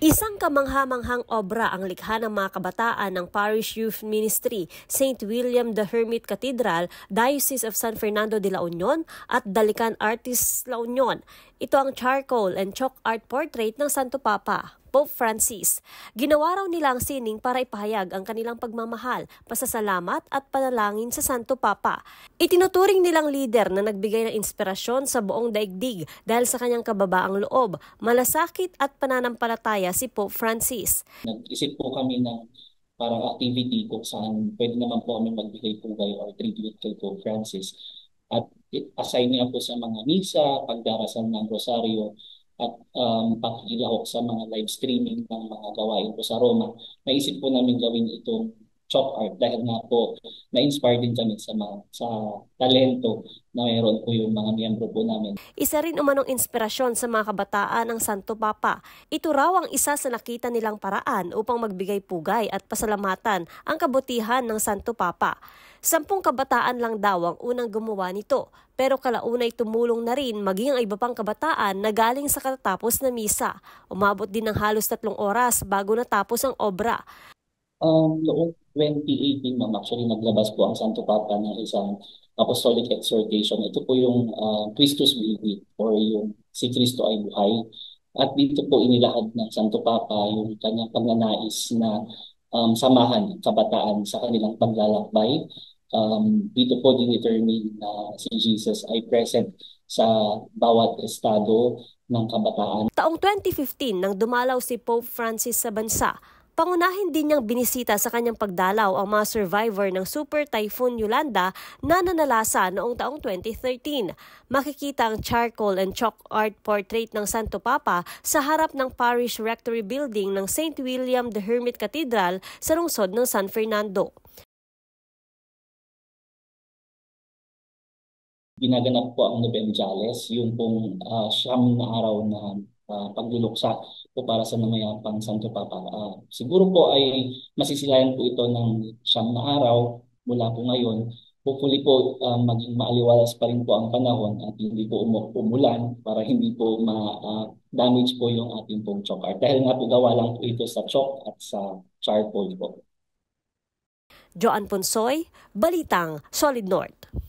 Isang kamangha-manghang obra ang likha ng mga kabataan ng Parish Youth Ministry, St. William the Hermit Cathedral, Diocese of San Fernando de la Union at Dalican Artists La Union. Ito ang charcoal and chalk art portrait ng Santo Papa, Pope Francis. Ginawa raw nila ang sining para ipahayag ang kanilang pagmamahal, pasasalamat at panalangin sa Santo Papa. Itinuturing nilang leader na nagbigay ng inspirasyon sa buong daigdig dahil sa kanyang kababaang loob, malasakit at pananampalataya si Pope Francis. Nag-isip po kami ng parang activity kung saan pwede naman po kami magbigay pugay or tribute kay Pope Francis. At assign niya po sa mga misa, pagdarasal ng rosaryo, at pakikilahok sa mga live streaming ng mga gawain po sa Roma. Naisip po namin gawin itong chalk art dahil nga po na-inspire din kami sa talento na mayroon po yung mga miyembro po namin. Isa rin umanong inspirasyon sa mga kabataan ng Santo Papa. Ito raw ang isa sa nakita nilang paraan upang magbigay pugay at pasalamatan ang kabutihan ng Santo Papa. 10 kabataan lang daw ang unang gumawa nito, pero kalaunay tumulong na rin maging ang iba pang kabataan na galing sa katatapos na misa. Umabot din ng halos 3 oras bago natapos ang obra. Noong 2018, actually naglabas po ang Santo Papa ng isang apostolic exhortation. Ito po yung Christus Vivit or yung si Kristo ay buhay. At dito po inilahad ng Santo Papa yung kanyang pagnanais na samahan ang kabataan sa kanilang paglalakbay. Dito po dinetermine na si Jesus ay present sa bawat estado ng kabataan. Taong 2015 nang dumalaw si Pope Francis sa bansa, pangunahin din niyang binisita sa kanyang pagdalaw ang mga survivor ng Super Typhoon Yolanda na nanalasa noong taong 2013. Makikita ang charcoal and chalk art portrait ng Santo Papa sa harap ng Parish Rectory Building ng St. William the Hermit Cathedral sa lungsod ng San Fernando. Ginaganap po ang Novenjales, yung pong 9 na araw na pagluluksa po para sa namayapang Santo Papa. Siguro po ay masisilayan po ito ng 9 na araw mula po ngayon. Hopefully po maging maaliwalas pa rin po ang panahon at hindi po umulan para hindi po ma-damage po yung ating pong chalk art. Dahil nga po gawa lang po ito sa chalk at sa charcoal po. Joan Ponsoy, Balitang Solid North.